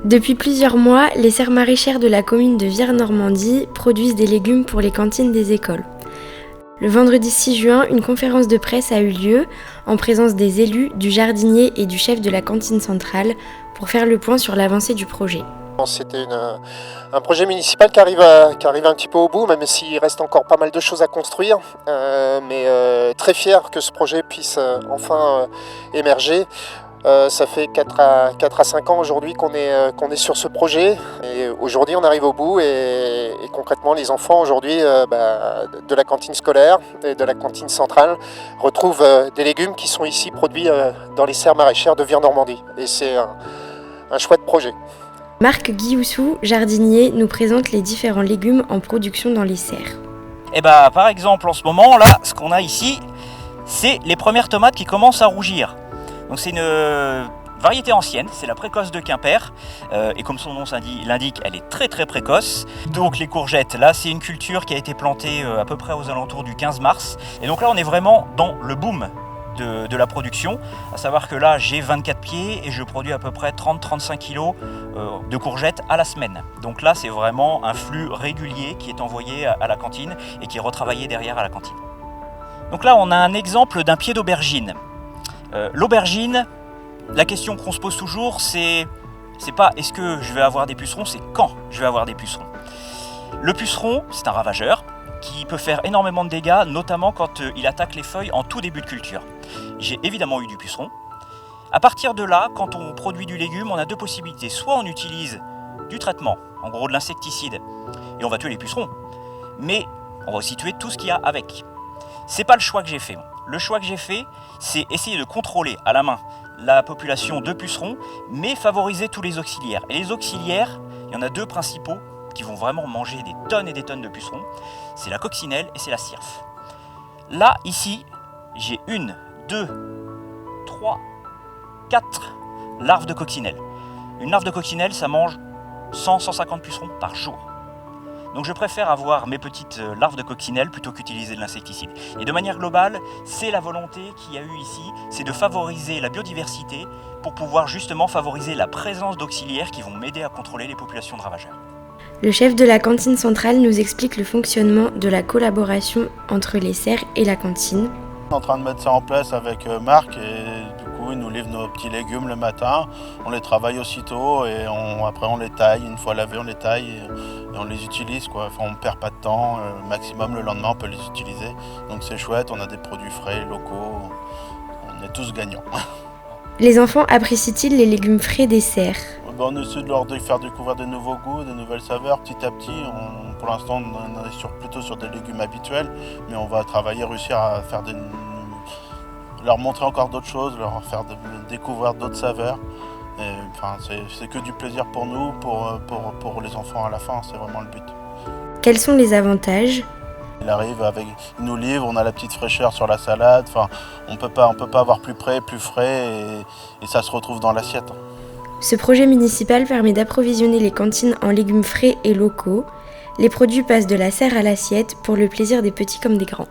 Depuis plusieurs mois, les serres maraîchères de la commune de Vire-Normandie produisent des légumes pour les cantines des écoles. Le vendredi 6 juin, une conférence de presse a eu lieu en présence des élus, du jardinier et du chef de la cantine centrale pour faire le point sur l'avancée du projet. C'était un projet municipal qui arrive un petit peu au bout, même s'il reste encore pas mal de choses à construire. Mais très fier que ce projet puisse enfin émerger. Ça fait 4 à 5 ans aujourd'hui qu'on est sur ce projet. Et aujourd'hui, on arrive au bout et concrètement, les enfants aujourd'hui de la cantine scolaire et de la cantine centrale retrouvent des légumes qui sont ici produits dans les serres maraîchères de Vire-Normandie. Et c'est un chouette projet. Marc Guillaussou, jardinier, nous présente les différents légumes en production dans les serres. Par exemple, en ce moment, là, ce qu'on a ici, c'est les premières tomates qui commencent à rougir. Donc c'est une variété ancienne, c'est la précoce de Quimper. Et comme son nom l'indique, elle est très très précoce. Donc les courgettes, là, c'est une culture qui a été plantée à peu près aux alentours du 15 mars. Et donc là, on est vraiment dans le boom de la production, à savoir que là j'ai 24 pieds et je produis à peu près 30-35 kg de courgettes à la semaine. Donc là c'est vraiment un flux régulier qui est envoyé à la cantine et qui est retravaillé derrière à la cantine. Donc là on a un exemple d'un pied d'aubergine. L'aubergine, la question qu'on se pose toujours c'est pas est-ce que je vais avoir des pucerons, c'est quand je vais avoir des pucerons. Le puceron c'est un ravageur qui peut faire énormément de dégâts, notamment quand il attaque les feuilles en tout début de culture. J'ai évidemment eu du puceron. À partir de là, quand on produit du légume, on a deux possibilités. Soit on utilise du traitement, en gros de l'insecticide, et on va tuer les pucerons, mais on va aussi tuer tout ce qu'il y a avec. C'est pas le choix que j'ai fait. Le choix que j'ai fait, c'est essayer de contrôler à la main la population de pucerons, mais favoriser tous les auxiliaires. Et les auxiliaires, il y en a deux principaux qui vont vraiment manger des tonnes et des tonnes de pucerons, c'est la coccinelle et c'est la cirfe. Là, ici, j'ai 1, 2, 3, 4 larves de coccinelle. Une larve de coccinelle, ça mange 100-150 pucerons par jour. Donc je préfère avoir mes petites larves de coccinelle plutôt qu'utiliser de l'insecticide. Et de manière globale, c'est la volonté qu'il y a eu ici, c'est de favoriser la biodiversité pour pouvoir justement favoriser la présence d'auxiliaires qui vont m'aider à contrôler les populations de ravageurs. Le chef de la cantine centrale nous explique le fonctionnement de la collaboration entre les serres et la cantine. On est en train de mettre ça en place avec Marc et du coup il nous livre nos petits légumes le matin. On les travaille aussitôt et après on les taille. Une fois lavés on les taille et on les utilise, quoi. Enfin, on ne perd pas de temps, maximum le lendemain on peut les utiliser. Donc c'est chouette, on a des produits frais, locaux, on est tous gagnants. Les enfants apprécient-ils les légumes frais des serres ? On essaie de leur faire découvrir de nouveaux goûts, de nouvelles saveurs petit à petit. Pour l'instant, on est plutôt sur des légumes habituels, mais on va travailler, réussir à faire leur montrer encore d'autres choses, leur faire découvrir d'autres saveurs. Et, enfin, c'est que du plaisir pour nous, pour les enfants à la fin, c'est vraiment le but. Quels sont les avantages ? Il nous livre, on a la petite fraîcheur sur la salade. Enfin, on peut pas avoir plus près, plus frais, et ça se retrouve dans l'assiette. Ce projet municipal permet d'approvisionner les cantines en légumes frais et locaux. Les produits passent de la serre à l'assiette pour le plaisir des petits comme des grands.